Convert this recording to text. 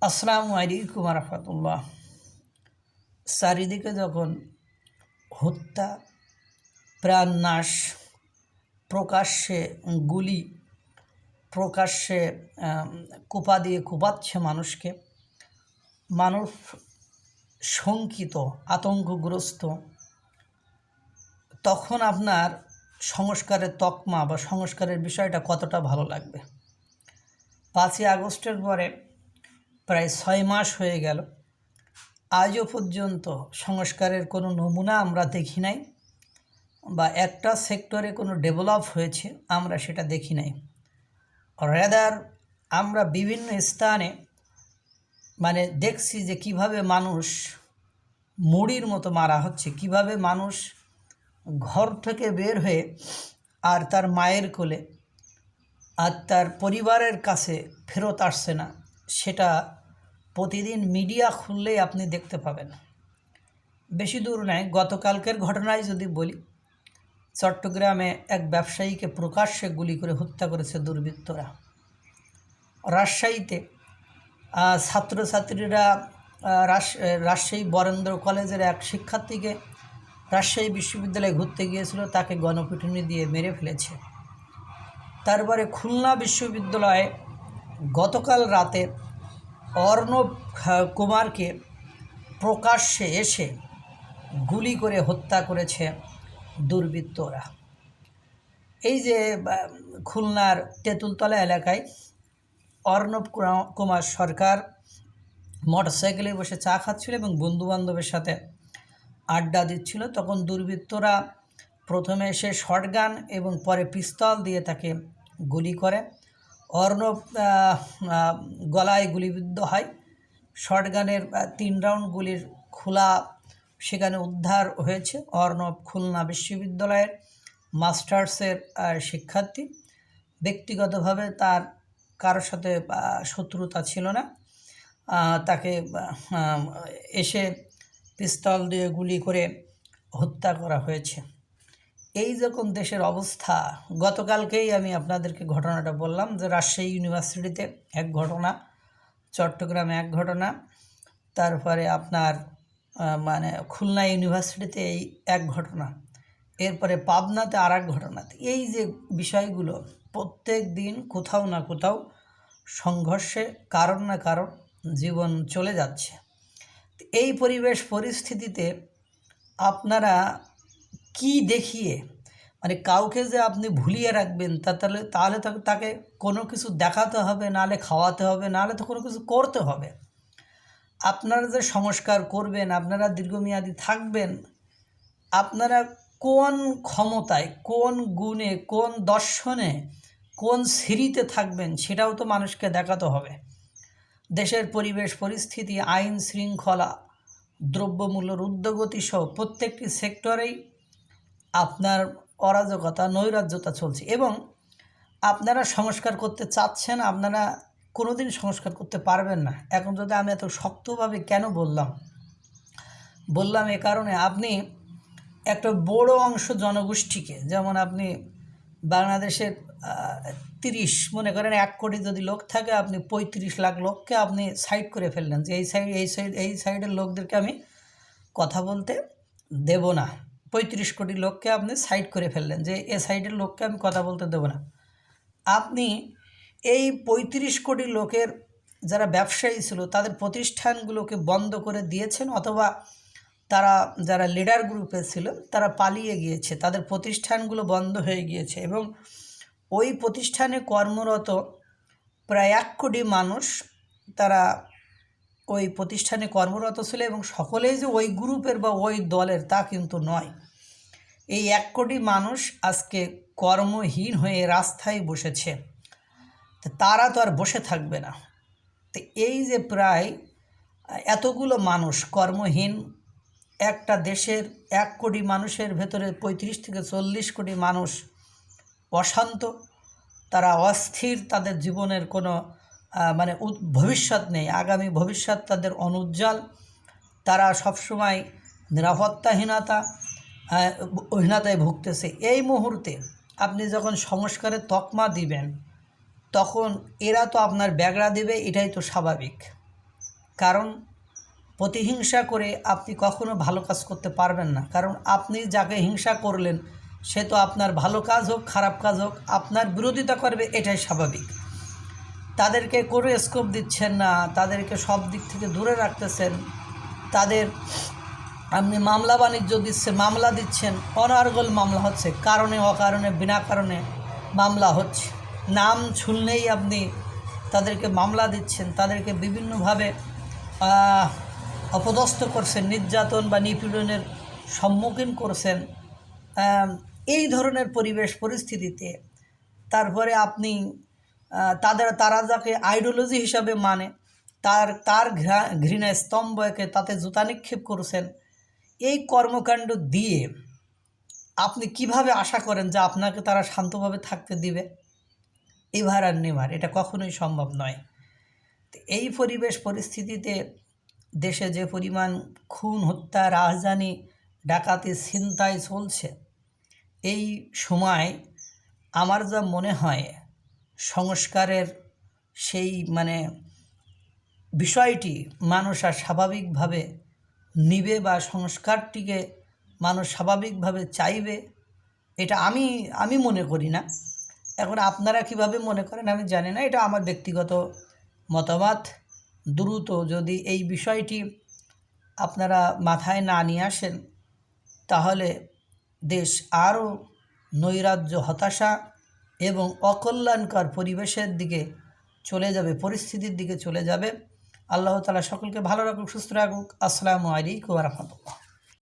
আসসালামু আলাইকুম রহমতুল্লাহ। চারিদিকে যখন হত্যা, প্রাণনাশ, প্রকাশ্যে গুলি, প্রকাশ্যে কোপা দিয়ে কোপাচ্ছে মানুষকে, মানুষ শঙ্কিত, আতঙ্কগ্রস্ত, তখন আপনার সংস্কারের তকমা বা সংস্কারের বিষয়টা কতটা ভালো লাগবে। 5ই আগস্টের পরে প্রায় 6 মাস হয়ে গেল, আজও পর্যন্ত সংস্কারের কোনো নমুনা আমরা দেখি নাই, বা একটা সেক্টরে কোনো ডেভেলপ হয়েছে আমরা সেটা দেখি নাই। রেদার আমরা বিভিন্ন স্থানে দেখছি যে কিভাবে মানুষ মুড়ির মতো মারা হচ্ছে, কিভাবে মানুষ ঘর থেকে বের হয়ে আর তার মায়ের কোলে আর তার পরিবারের কাছে ফেরত আসছে না, সেটা প্রতিদিন মিডিয়া খুললেই আপনি দেখতে পাবেন। বেশি দূর নয়, গতকালকের ঘটনায় যদি বলি, চট্টগ্রামে এক ব্যবসায়ীকে প্রকাশ্যে গুলি করে হত্যা করেছে দুর্বৃত্তরা। রাজশাহীতে ছাত্রছাত্রীরা রাজশাহী বরেন্দ্র কলেজের এক শিক্ষার্থীকে রাজশাহী বিশ্ববিদ্যালয়ে ঘুরতে গিয়েছিল, তাকে গণপিটুনি দিয়ে মেরে ফেলেছে। তারপরে খুলনা বিশ্ববিদ্যালয়ে গতকাল রাতে অর্ণব কুমারকে প্রকাশ্যে এসে গুলি করে হত্যা করেছে দুর্বৃত্তরা। এই যে খুলনার তেঁতুলতলা এলাকায় অর্ণব কুমার সরকার মোটরসাইকেলে বসে চা খাচ্ছিল এবং বন্ধুবান্ধবের সাথে আড্ডা দিচ্ছিল, তখন দুর্বৃত্তরা প্রথমে এসে শটগান এবং পরে পিস্তল দিয়ে তাকে গুলি করে। অর্ণব গলায় গুলিবিদ্ধ হয়। শটগানের 3 রাউন্ড গুলির খোলা সেখানে উদ্ধার হয়েছে। অর্ণব খুলনা বিশ্ববিদ্যালয়ের মাস্টার্সের শিক্ষার্থী। ব্যক্তিগতভাবে তার কারোর সাথে শত্রুতা ছিল না। তাকে এসে পিস্তল দিয়ে গুলি করে হত্যা করা হয়েছে। এই যখন দেশের অবস্থা, গতকালকেই আমি আপনাদেরকে ঘটনাটা বললাম যে রাজশাহী ইউনিভার্সিটিতে এক ঘটনা, চট্টগ্রামে এক ঘটনা, তারপরে আপনার খুলনা ইউনিভার্সিটিতে এই এক ঘটনা, এরপরে পাবনাতে আর এক ঘটনা। এই যে বিষয়গুলো প্রত্যেক দিন কোথাও না কোথাও সংঘর্ষে কারণ না কারণ জীবন চলে যাচ্ছে। এই পরিবেশ পরিস্থিতিতে আপনারা কি দেখিয়ে কাউকে যে আপনি ভুলিয়ে রাখবেন, তাহলে তাকে কোনো কিছু দেখাতে হবে, নাহলে খাওয়াতে হবে, নাহলে তো কোনো কিছু করতে হবে। আপনারা যে সংস্কার করবেন, আপনারা দীর্ঘমেয়াদী থাকবেন, আপনারা কোন ক্ষমতায়, কোন গুণে, কোন দর্শনে, কোন সিঁড়িতে থাকবেন সেটাও তো মানুষকে দেখাতে হবে। দেশের পরিবেশ পরিস্থিতি, আইন শৃঙ্খলা, দ্রব্যমূল্যের ঊর্ধ্বগতি সহ প্রত্যেকটি সেক্টরেই আপনার অরাজকতা, নৈরাজ্যতা চলছে এবং আপনারা সংস্কার করতে চাচ্ছেন, আপনারা কোনোদিন সংস্কার করতে পারবেন না। এখন যদি আমি এত শক্তভাবে কেন বললাম এ কারণে, আপনি একটা বড় অংশ জনগোষ্ঠীকে, যেমন আপনি বাংলাদেশের 30 মনে করেন 1 কোটি যদি লোক থাকে, আপনি 35 লাখ লোককে আপনি সাইড করে ফেললেন যে এই সাইডের লোকদেরকে আমি কথা বলতে দেব না। 35 কোটি লোককে আপনি সাইড করে ফেললেন যে এ সাইডের লোককে আমি কথা বলতে দেব না। আপনি এই 35 কোটি লোকের যারা ব্যবসায়ী ছিল তাদের প্রতিষ্ঠানগুলোকে বন্ধ করে দিয়েছেন, অথবা তারা যারা লিডার গ্রুপে ছিল তারা পালিয়ে গিয়েছে, তাদের প্রতিষ্ঠানগুলো বন্ধ হয়ে গিয়েছে এবং ওই প্রতিষ্ঠানে কর্মরত প্রায় 1 কোটি মানুষ তারা ওই প্রতিষ্ঠানে কর্মরত ছিল এবং সকলেই যে ওই গ্রুপের বা ওই দলের তা কিন্তু নয়। এই 1 কোটি মানুষ আজকে কর্মহীন হয়ে রাস্তায় বসেছে, তারা তো আর বসে থাকবে না। তো এই যে প্রায় এতগুলো মানুষ কর্মহীন, একটা দেশের 1 কোটি মানুষের ভেতরে 35 থেকে 40 কোটি মানুষ অশান্ত, তারা অস্থির, তাদের জীবনের কোনো ভবিষ্যৎ নেই, আগামী ভবিষ্যৎ তাদের অনুজ্জ্বল, তারা সবসময় নিরাপত্তাহীনতায় ভুগতেছে। এই মুহূর্তে আপনি যখন সংস্কারের তকমা দিবেন, তখন এরা তো আপনার ব্যাগড়া দেবে, এটাই তো স্বাভাবিক। কারণ প্রতিহিংসা করে আপনি কখনো ভালো কাজ করতে পারবেন না। কারণ আপনি যাকে হিংসা করলেন সে তো আপনার ভালো কাজ হোক খারাপ কাজ হোক আপনার বিরোধিতা করবে, এটাই স্বাভাবিক। তাদেরকে কোনো স্কোপ দিচ্ছেন না, তাদেরকে সব দিক থেকে দূরে রাখতেছেন, তাদের আপনি মামলা বাণিজ্য দিচ্ছেন, মামলা দিচ্ছেন, অনর্গল মামলা হচ্ছে, কারণে অকারণে বিনা কারণে মামলা হচ্ছে, নাম শুনলেই আপনি তাদেরকে মামলা দিচ্ছেন, তাদেরকে বিভিন্নভাবে অপদস্থ করছেন, নির্যাতন বা নিপীড়নের সম্মুখীন করছেন। এই ধরনের পরিবেশ পরিস্থিতিতে তারপরে আপনি তারা যাকে আইডিওলজি হিসাবে মানে তার ঘৃণা স্তম্ভকে তাতে জুতা নিক্ষেপ করছেন। এই কর্মকাণ্ড দিয়ে আপনি কিভাবে আশা করেন যে আপনাকে তারা শান্তভাবে থাকতে দিবে? এবার আর নেবার এটা কখনোই সম্ভব নয়। এই পরিবেশ পরিস্থিতিতে দেশে যে পরিমাণ খুন হত্যা রাজধানী ডাকাতি ছিনতাই চলছে, এই সময় আমার যা মনে হয় সংস্কারের সেই বিষয়টি মানুষ আর স্বাভাবিকভাবে নিবে বা সংস্কারটিকে মানুষ স্বাভাবিকভাবে চাইবে, এটা আমি মনে করি না। এখন আপনারা কিভাবে মনে করেন আমি জানি না, এটা আমার ব্যক্তিগত মতামত। দ্রুত যদি এই বিষয়টি আপনারা মাথায় না নিয়ে আসেন তাহলে দেশ আরও নৈরাজ্য, হতাশা এবং অকল্যাণকর পরিবেশের দিকে চলে যাবে, পরিস্থিতির দিকে চলে যাবে। আল্লাহ তাআলা সকলকে ভালো রাখুক, সুস্থ রাখুক। আসসালামু আলাইকুম ওয়া রাহমাতুল্লাহ।